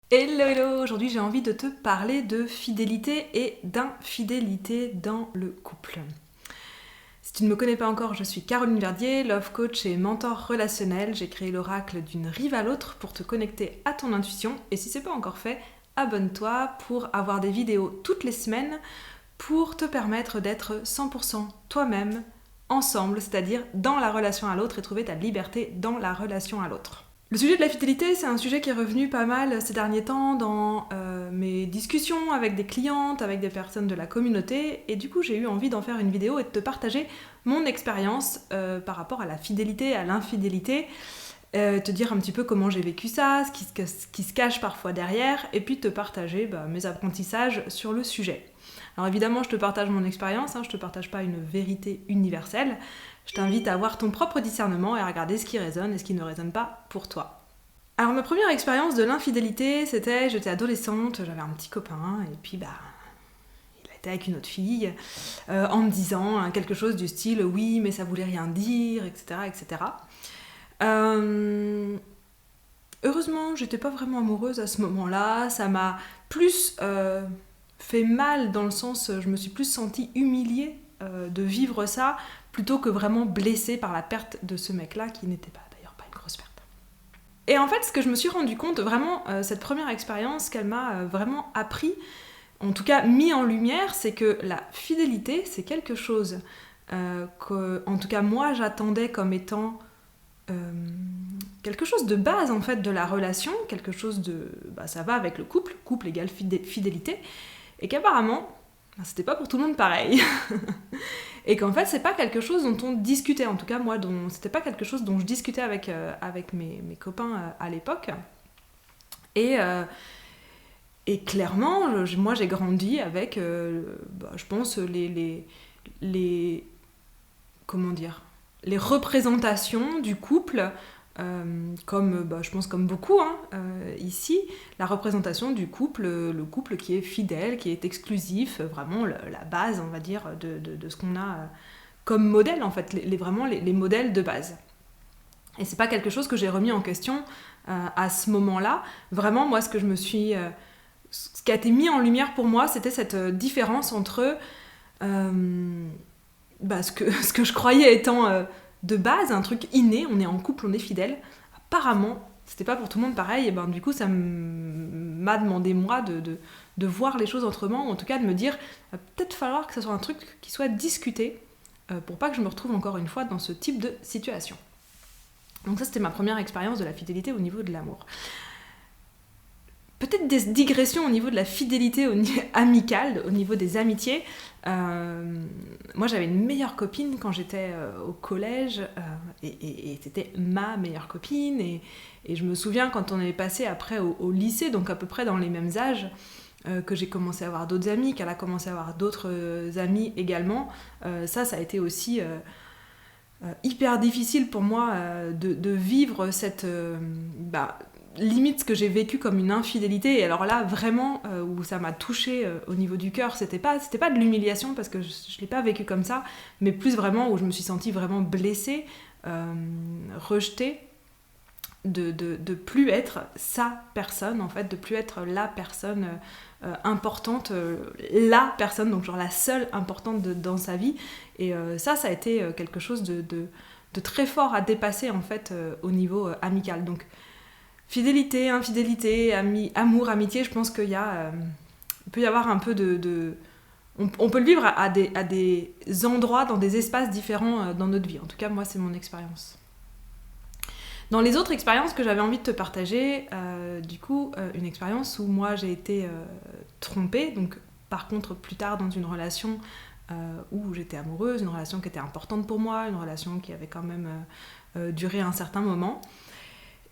Hello hello, aujourd'hui j'ai envie de te parler de fidélité et d'infidélité dans le couple. Si tu ne me connais pas encore, je suis Caroline Verdier, love coach et mentor relationnel. J'ai créé l'oracle d'une rive à l'autre pour te connecter à ton intuition et si c'est pas encore fait, abonne-toi pour avoir des vidéos toutes les semaines pour te permettre d'être 100% toi-même ensemble, c'est-à-dire dans la relation à l'autre et trouver ta liberté dans la relation à l'autre. Le sujet de la fidélité, c'est un sujet qui est revenu pas mal ces derniers temps dans mes discussions avec des clientes, avec des personnes de la communauté, et du coup j'ai eu envie d'en faire une vidéo et de te partager mon expérience par rapport à la fidélité, à l'infidélité, te dire un petit peu comment j'ai vécu ça, ce qui se cache parfois derrière, et puis te partager mes apprentissages sur le sujet. Alors évidemment, je te partage mon expérience, je te partage pas une vérité universelle. Je t'invite à avoir ton propre discernement et à regarder ce qui résonne et ce qui ne résonne pas pour toi. Alors ma première expérience de l'infidélité, j'étais adolescente, j'avais un petit copain et puis il était avec une autre fille en me disant quelque chose du style oui mais ça voulait rien dire, etc. etc. Heureusement, j'étais pas vraiment amoureuse à ce moment-là, ça m'a plus fait mal dans le sens, je me suis plus sentie humiliée de vivre ça plutôt que vraiment blessée par la perte de ce mec-là qui n'était pas d'ailleurs pas une grosse perte. Et en fait, ce que je me suis rendu compte vraiment, cette première expérience qu'elle m'a vraiment appris, en tout cas mis en lumière, c'est que la fidélité, c'est quelque chose que, en tout cas moi, j'attendais comme étant quelque chose de base en fait de la relation, quelque chose de... ça va avec le couple égale fidélité, et qu'apparemment, c'était pas pour tout le monde pareil. Et qu'en fait, c'est pas quelque chose dont on discutait, en tout cas moi, c'était pas quelque chose dont je discutais avec mes copains à l'époque. Et, clairement, moi j'ai grandi avec, je pense, comment dire, les représentations du couple, comme je pense comme beaucoup ici, la représentation du couple, le couple qui est fidèle, qui est exclusif, vraiment la base, on va dire, de ce qu'on a comme modèle, en fait, vraiment les modèles de base. Et c'est pas quelque chose que j'ai remis en question à ce moment-là. Vraiment, moi, ce qui a été mis en lumière pour moi, c'était cette différence entre ce que je croyais étant de base, un truc inné, on est en couple, on est fidèle. Apparemment, c'était pas pour tout le monde pareil, et du coup, ça m'a demandé, moi, de voir les choses autrement, ou en tout cas de me dire, va peut-être falloir que ce soit un truc qui soit discuté, pour pas que je me retrouve encore une fois dans ce type de situation. Donc ça, c'était ma première expérience de la fidélité au niveau de l'amour. Peut-être des digressions au niveau de la fidélité amicale, au niveau des amitiés. Moi, j'avais une meilleure copine quand j'étais au collège, et c'était ma meilleure copine. Et je me souviens quand on est passé après au lycée, donc à peu près dans les mêmes âges, que j'ai commencé à avoir d'autres amis, qu'elle a commencé à avoir d'autres amis également. Ça a été aussi hyper difficile pour moi de vivre cette... limite ce que j'ai vécu comme une infidélité, et alors là vraiment où ça m'a touchée au niveau du cœur, c'était pas de l'humiliation parce que je l'ai pas vécu comme ça, mais plus vraiment où je me suis sentie vraiment blessée, rejetée, de plus être sa personne en fait, de plus être la personne importante, la personne, donc genre la seule importante dans sa vie, et ça a été quelque chose de très fort à dépasser en fait au niveau amical. Donc fidélité, infidélité, amour, amitié, je pense qu'il il peut y avoir un peu on peut le vivre à des endroits, dans des espaces différents dans notre vie. En tout cas, moi, c'est mon expérience. Dans les autres expériences que j'avais envie de te partager, une expérience où moi j'ai été trompée, donc par contre plus tard dans une relation où j'étais amoureuse, une relation qui était importante pour moi, une relation qui avait quand même duré un certain moment.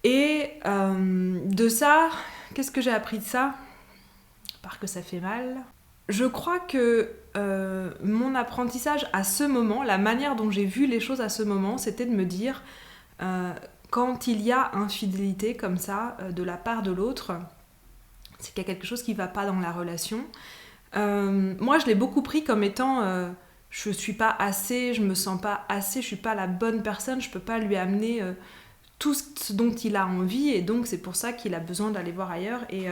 Et de ça, qu'est-ce que j'ai appris de ça ? À part que ça fait mal. Je crois que mon apprentissage à ce moment, la manière dont j'ai vu les choses à ce moment, c'était de me dire, quand il y a infidélité comme ça, de la part de l'autre, c'est qu'il y a quelque chose qui ne va pas dans la relation. Moi, je l'ai beaucoup pris comme étant... je suis pas assez, je me sens pas assez, je suis pas la bonne personne, je peux pas lui amener tout ce dont il a envie, et donc c'est pour ça qu'il a besoin d'aller voir ailleurs. Et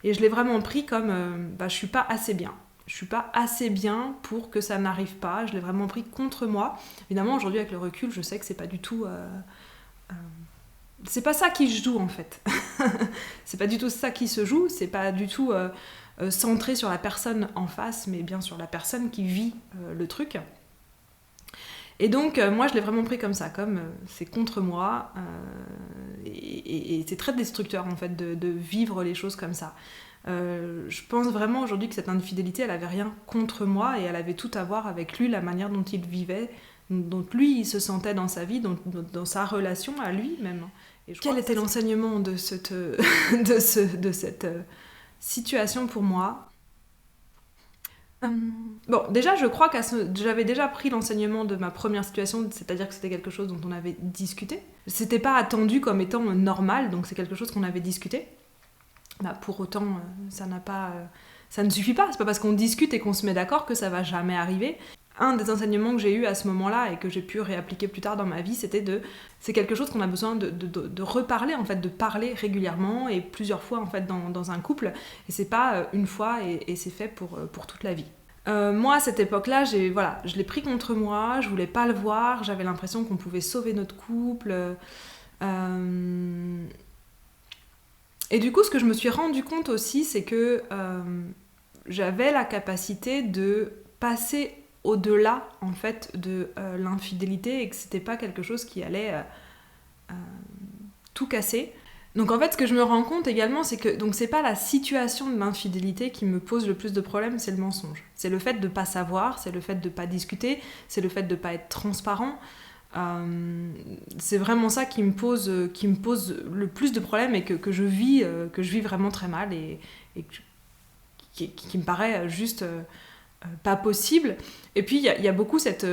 je l'ai vraiment pris comme je suis pas assez bien. Je suis pas assez bien pour que ça n'arrive pas. Je l'ai vraiment pris contre moi. Évidemment, aujourd'hui, avec le recul, je sais que c'est pas du tout... c'est pas ça qui se joue, en fait. C'est pas du tout ça qui se joue. C'est pas du tout centré sur la personne en face, mais bien sur la personne qui vit le truc. Et donc, moi, je l'ai vraiment pris comme ça, comme c'est contre moi. Et c'est très destructeur, en fait, de vivre les choses comme ça. Je pense vraiment aujourd'hui que cette infidélité, elle avait rien contre moi, et elle avait tout à voir avec lui, la manière dont il vivait, dont lui, il se sentait dans sa vie, dans sa relation à lui-même. Et quel était l'enseignement de cette situation pour moi ? Bon, déjà, je crois que j'avais déjà pris l'enseignement de ma première situation, c'est-à-dire que c'était quelque chose dont on avait discuté. C'était pas attendu comme étant normal, donc c'est quelque chose qu'on avait discuté. Pour autant, ça ne suffit pas. C'est pas parce qu'on discute et qu'on se met d'accord que ça va jamais arriver. Un des enseignements que j'ai eu à ce moment-là et que j'ai pu réappliquer plus tard dans ma vie, c'est quelque chose qu'on a besoin de reparler, en fait, de parler régulièrement et plusieurs fois, en fait, dans un couple. Et c'est pas une fois et c'est fait pour toute la vie. Moi, à cette époque-là, je l'ai pris contre moi, je voulais pas le voir, j'avais l'impression qu'on pouvait sauver notre couple. Et du coup, ce que je me suis rendu compte aussi, c'est que j'avais la capacité de passer au-delà, en fait, de l'infidélité, et que c'était pas quelque chose qui allait tout casser. Donc en fait, ce que je me rends compte également, c'est que donc c'est pas la situation de l'infidélité qui me pose le plus de problèmes, c'est le mensonge. C'est le fait de pas savoir, c'est le fait de pas discuter, c'est le fait de pas être transparent. C'est vraiment ça qui me pose le plus de problèmes, et que je vis vraiment très mal, et qui me paraît juste pas possible. Et puis il y a beaucoup cette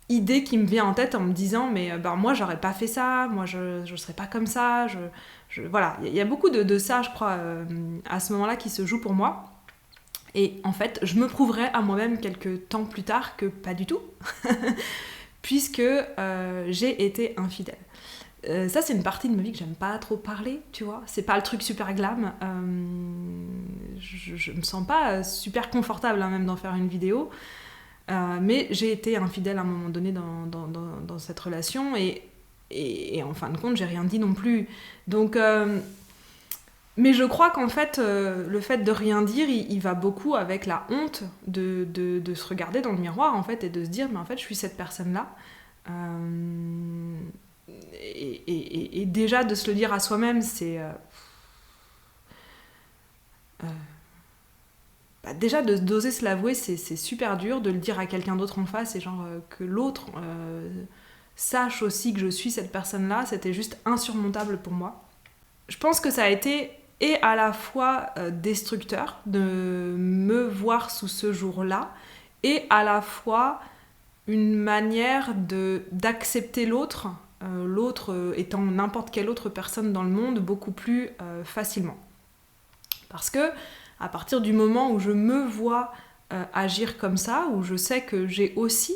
idée qui me vient en tête en me disant mais moi j'aurais pas fait ça, moi je serais pas comme ça, voilà, il y a beaucoup de ça, je crois, à ce moment-là qui se joue pour moi. Et en fait, je me prouverai à moi-même quelques temps plus tard que pas du tout. Puisque j'ai été infidèle. Ça, c'est une partie de ma vie que j'aime pas trop parler, tu vois. C'est pas le truc super glam. Je me sens pas super confortable, hein, même d'en faire une vidéo. Mais j'ai été infidèle à un moment donné dans cette relation, et en fin de compte, j'ai rien dit non plus. Donc... mais je crois qu'en fait, le fait de rien dire, il va beaucoup avec la honte de se regarder dans le miroir, en fait, et de se dire, mais en fait, je suis cette personne-là. Et déjà, de se le dire à soi-même, c'est... déjà, d'oser se l'avouer, c'est super dur. De le dire à quelqu'un d'autre en face, et genre que l'autre sache aussi que je suis cette personne-là, c'était juste insurmontable pour moi. Je pense que ça a été... et à la fois destructeur de me voir sous ce jour-là, et à la fois une manière d'accepter l'autre, l'autre étant n'importe quelle autre personne dans le monde, beaucoup plus facilement. Parce que à partir du moment où je me vois agir comme ça, où je sais que j'ai aussi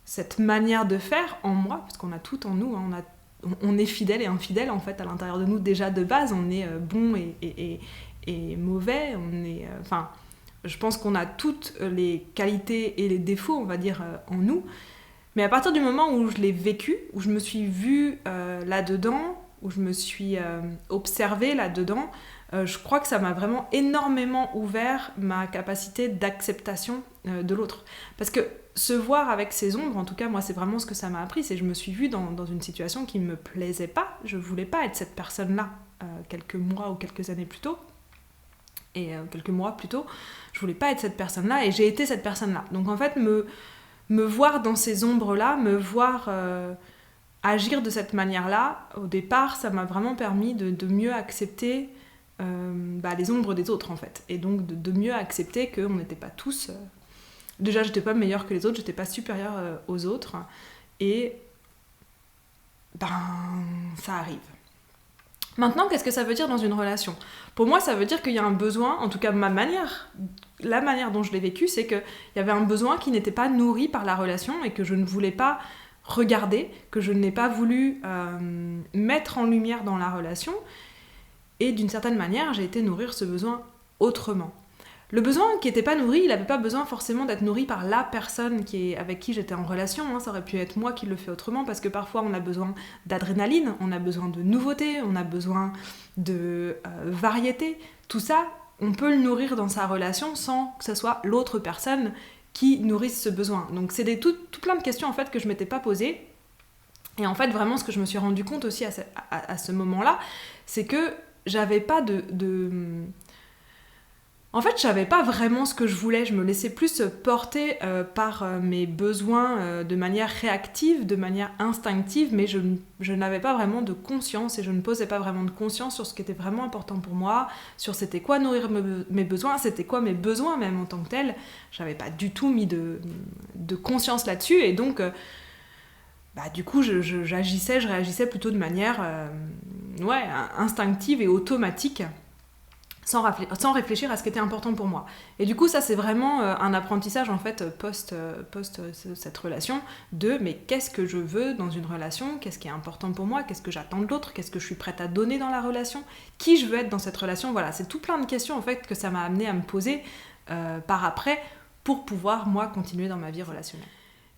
cette manière de faire en moi, parce qu'on a tout en nous, hein, on est fidèle et infidèle, en fait, à l'intérieur de nous, déjà de base. On est bon et mauvais. Je pense qu'on a toutes les qualités et les défauts, on va dire, en nous. Mais à partir du moment où je l'ai vécu, où je me suis vue là-dedans, où je me suis observée là-dedans, je crois que ça m'a vraiment énormément ouvert ma capacité d'acceptation de l'autre. Parce que se voir avec ses ombres, en tout cas moi c'est vraiment ce que ça m'a appris, c'est que je me suis vue dans une situation qui ne me plaisait pas, je voulais pas être cette personne-là quelques mois ou quelques années plus tôt, et quelques mois plus tôt, je voulais pas être cette personne-là, et j'ai été cette personne-là. Donc en fait me voir dans ces ombres-là, me voir agir de cette manière-là, au départ ça m'a vraiment permis de mieux accepter les ombres des autres, en fait, et donc de mieux accepter qu'on n'était pas tous... Déjà, j'étais pas meilleure que les autres, j'étais pas supérieure aux autres, et ça arrive. Maintenant, qu'est-ce que ça veut dire dans une relation ? Pour moi, ça veut dire qu'il y a un besoin, en tout cas la manière dont je l'ai vécu, c'est qu'il y avait un besoin qui n'était pas nourri par la relation, et que je ne voulais pas regarder, que je n'ai pas voulu mettre en lumière dans la relation. Et d'une certaine manière, j'ai été nourrir ce besoin autrement. Le besoin qui n'était pas nourri, il n'avait pas besoin forcément d'être nourri par la personne avec qui j'étais en relation. Ça aurait pu être moi qui le fais autrement, parce que parfois on a besoin d'adrénaline, on a besoin de nouveauté, on a besoin de variété. Tout ça, on peut le nourrir dans sa relation sans que ce soit l'autre personne qui nourrisse ce besoin. Donc c'est tout plein de questions en fait que je ne m'étais pas posées. Et en fait, vraiment, ce que je me suis rendu compte aussi à ce moment-là, c'est que j'avais pas En fait, je savais pas vraiment ce que je voulais. Je me laissais plus porter par mes besoins de manière réactive, de manière instinctive, mais je n'avais pas vraiment de conscience et je ne posais pas vraiment de conscience sur ce qui était vraiment important pour moi, sur c'était quoi nourrir mes besoins, c'était quoi mes besoins même en tant que tel. J'avais pas du tout mis de conscience là-dessus et donc du coup je réagissais plutôt de manière instinctive et automatique. Sans réfléchir à ce qui était important pour moi. Et du coup, ça, c'est vraiment un apprentissage, en fait, post cette relation, mais qu'est-ce que je veux dans une relation ? Qu'est-ce qui est important pour moi ? Qu'est-ce que j'attends de l'autre ? Qu'est-ce que je suis prête à donner dans la relation ? Qui je veux être dans cette relation ? Voilà, c'est tout plein de questions, en fait, que ça m'a amené à me poser par après pour pouvoir, moi, continuer dans ma vie relationnelle.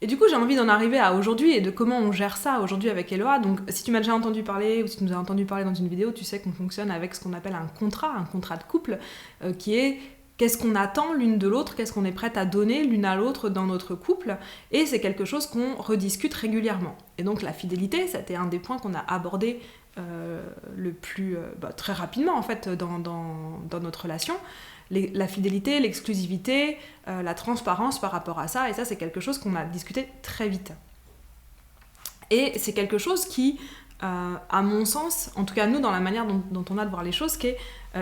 Et du coup, j'ai envie d'en arriver à aujourd'hui et de comment on gère ça aujourd'hui avec Eloa. Donc, si tu m'as déjà entendu parler ou si tu nous as entendu parler dans une vidéo, tu sais qu'on fonctionne avec ce qu'on appelle un contrat de couple, qui est qu'est-ce qu'on attend l'une de l'autre, qu'est-ce qu'on est prête à donner l'une à l'autre dans notre couple, et c'est quelque chose qu'on rediscute régulièrement. Et donc, la fidélité, c'était un des points qu'on a abordé le plus très rapidement en fait dans notre relation. La fidélité, l'exclusivité, la transparence par rapport à ça, et ça c'est quelque chose qu'on a discuté très vite. Et c'est quelque chose qui, à mon sens, en tout cas nous dans la manière dont on a de voir les choses, qui est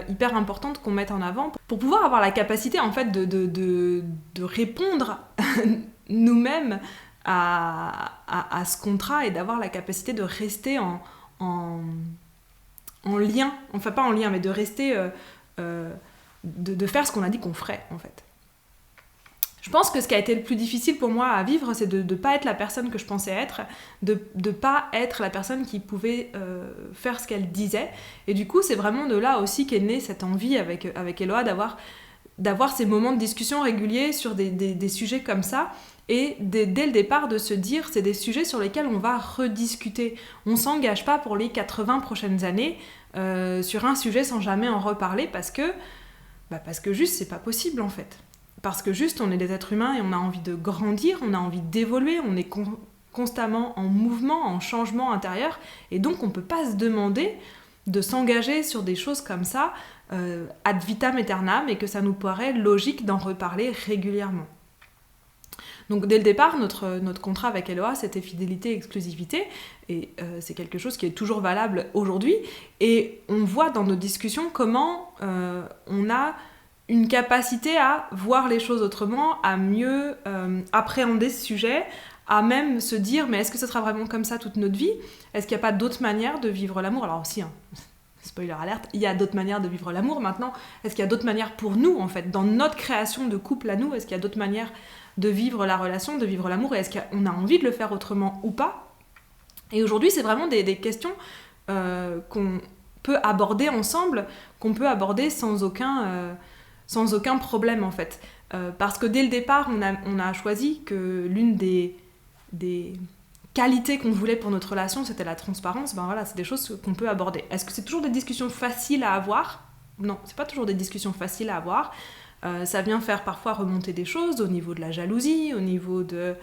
hyper importante qu'on mette en avant pour pouvoir avoir la capacité en fait de répondre nous-mêmes à ce contrat et d'avoir la capacité de rester en lien, enfin pas en lien, mais de rester... de faire ce qu'on a dit qu'on ferait, en fait. Je pense que ce qui a été le plus difficile pour moi à vivre, c'est de ne pas être la personne que je pensais être, de ne pas être la personne qui pouvait faire ce qu'elle disait. Et du coup, c'est vraiment de là aussi qu'est née cette envie avec Eloa d'avoir ces moments de discussion réguliers sur des sujets comme ça, et dès le départ de se dire c'est des sujets sur lesquels on va rediscuter. On s'engage pas pour les 80 prochaines années sur un sujet sans jamais en reparler parce que juste c'est pas possible en fait. Parce que juste on est des êtres humains et on a envie de grandir, on a envie d'évoluer, on est constamment en mouvement, en changement intérieur, et donc on peut pas se demander de s'engager sur des choses comme ça ad vitam aeternam, et que ça nous paraît logique d'en reparler régulièrement. Donc dès le départ, notre contrat avec Eloa, c'était fidélité et exclusivité, et c'est quelque chose qui est toujours valable aujourd'hui, et on voit dans nos discussions comment on a une capacité à voir les choses autrement, à mieux appréhender ce sujet, à même se dire mais est-ce que ce sera vraiment comme ça toute notre vie ? Est-ce qu'il n'y a pas d'autres manières de vivre l'amour ? Alors aussi, spoiler alerte, il y a d'autres manières de vivre l'amour maintenant. Est-ce qu'il y a d'autres manières pour nous, en fait, dans notre création de couple à nous ? Est-ce qu'il y a d'autres manières de vivre la relation, de vivre l'amour ? Et est-ce qu'on a envie de le faire autrement ou pas ? Et aujourd'hui, c'est vraiment des questions qu'on peut aborder ensemble, qu'on peut aborder sans aucun problème, en fait. Parce que dès le départ, on a choisi que l'une des qualités qu'on voulait pour notre relation, c'était la transparence. Ben voilà, c'est des choses qu'on peut aborder. Est-ce que c'est toujours des discussions faciles à avoir ? Non, c'est pas toujours des discussions faciles à avoir. Ça vient faire parfois remonter des choses au niveau de la jalousie, au niveau de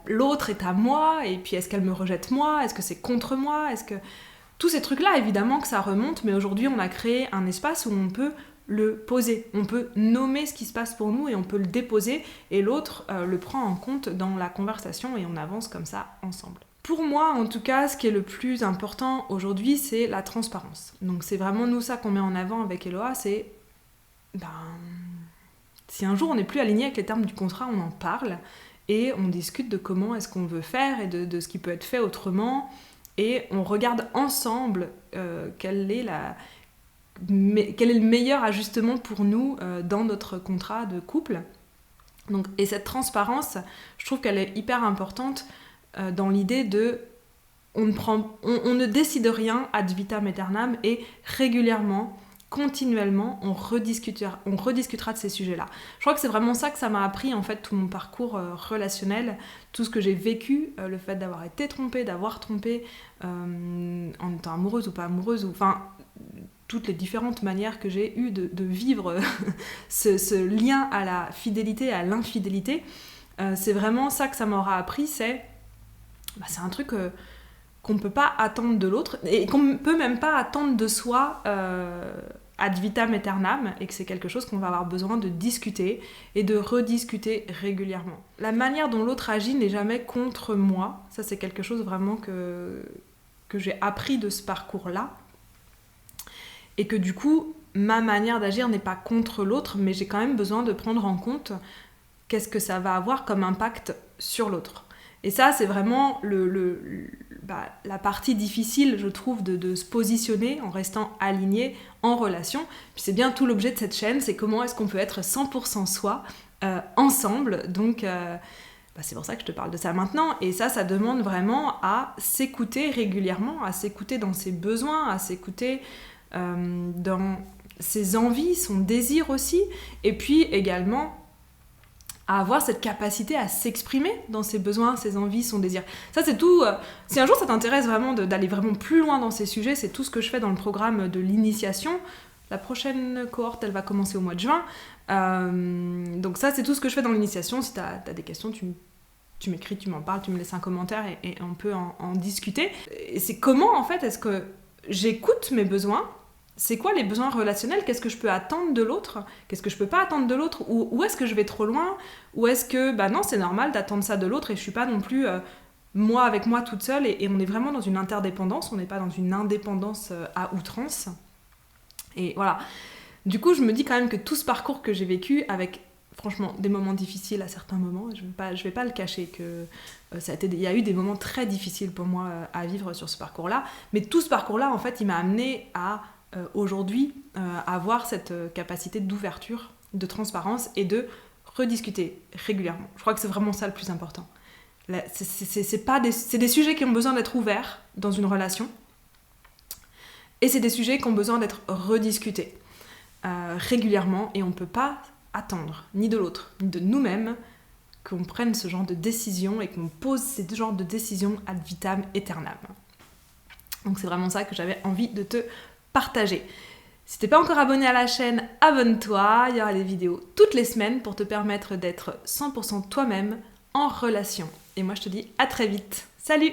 l'autre est à moi, et puis est-ce qu'elle me rejette moi ? Est-ce que c'est contre moi ? Est-ce que... Tous ces trucs-là, évidemment que ça remonte, mais aujourd'hui on a créé un espace où on peut le poser. On peut nommer ce qui se passe pour nous et on peut le déposer, et l'autre le prend en compte dans la conversation et on avance comme ça ensemble. Pour moi, en tout cas, ce qui est le plus important aujourd'hui, c'est la transparence. Donc c'est vraiment nous ça qu'on met en avant avec Eloa, c'est si un jour on n'est plus aligné avec les termes du contrat, on en parle et on discute de comment est-ce qu'on veut faire et de ce qui peut être fait autrement, et on regarde ensemble quel est le meilleur ajustement pour nous dans notre contrat de couple. Donc, et cette transparence, je trouve qu'elle est hyper importante dans l'idée de on ne décide rien ad vitam aeternam et régulièrement, continuellement, on rediscutera de ces sujets-là. Je crois que c'est vraiment ça que ça m'a appris, en fait, tout mon parcours relationnel, tout ce que j'ai vécu, le fait d'avoir été trompée, d'avoir trompé, en étant amoureuse ou pas amoureuse, enfin, toutes les différentes manières que j'ai eues de vivre ce lien à la fidélité, à l'infidélité. C'est vraiment ça que ça m'aura appris, c'est un truc... qu'on ne peut pas attendre de l'autre, et qu'on ne peut même pas attendre de soi ad vitam aeternam, et que c'est quelque chose qu'on va avoir besoin de discuter et de rediscuter régulièrement. La manière dont l'autre agit n'est jamais contre moi, ça c'est quelque chose vraiment que j'ai appris de ce parcours-là, et que du coup, ma manière d'agir n'est pas contre l'autre, mais j'ai quand même besoin de prendre en compte qu'est-ce que ça va avoir comme impact sur l'autre. Et ça, c'est vraiment la partie difficile, je trouve, de se positionner en restant aligné en relation. Puis c'est bien tout l'objet de cette chaîne, c'est comment est-ce qu'on peut être 100% soi ensemble. Donc, c'est pour ça que je te parle de ça maintenant. Et ça demande vraiment à s'écouter régulièrement, à s'écouter dans ses besoins, à s'écouter dans ses envies, son désir aussi. Et puis également... à avoir cette capacité à s'exprimer dans ses besoins, ses envies, son désir. Ça, c'est tout. Si un jour ça t'intéresse vraiment d'aller vraiment plus loin dans ces sujets, c'est tout ce que je fais dans le programme de l'initiation. La prochaine cohorte, elle va commencer au mois de juin. Donc ça, c'est tout ce que je fais dans l'initiation. Si t'as des questions, tu m'écris, tu m'en parles, tu me laisses un commentaire et on peut en discuter. Et c'est comment, en fait, est-ce que j'écoute mes besoins ? C'est quoi les besoins relationnels ? Qu'est-ce que je peux attendre de l'autre ? Qu'est-ce que je peux pas attendre de l'autre ? Ou est-ce que je vais trop loin ? Ou est-ce que, non, c'est normal d'attendre ça de l'autre et je suis pas non plus moi avec moi toute seule et on est vraiment dans une interdépendance, on n'est pas dans une indépendance à outrance. Et voilà. Du coup, je me dis quand même que tout ce parcours que j'ai vécu avec, franchement, des moments difficiles à certains moments, je vais pas le cacher, que il y a eu des moments très difficiles pour moi à vivre sur ce parcours-là, mais tout ce parcours-là, en fait, il m'a amené à aujourd'hui avoir cette capacité d'ouverture, de transparence et de rediscuter régulièrement. Je crois que c'est vraiment ça le plus important. C'est des sujets qui ont besoin d'être ouverts dans une relation et c'est des sujets qui ont besoin d'être rediscutés régulièrement et on ne peut pas attendre, ni de l'autre, ni de nous-mêmes, qu'on prenne ce genre de décision et qu'on pose ce genre de décision ad vitam aeternam. Donc c'est vraiment ça que j'avais envie de te partager. Si t'es pas encore abonné à la chaîne, abonne-toi, il y aura des vidéos toutes les semaines pour te permettre d'être 100% toi-même en relation. Et moi je te dis à très vite. Salut!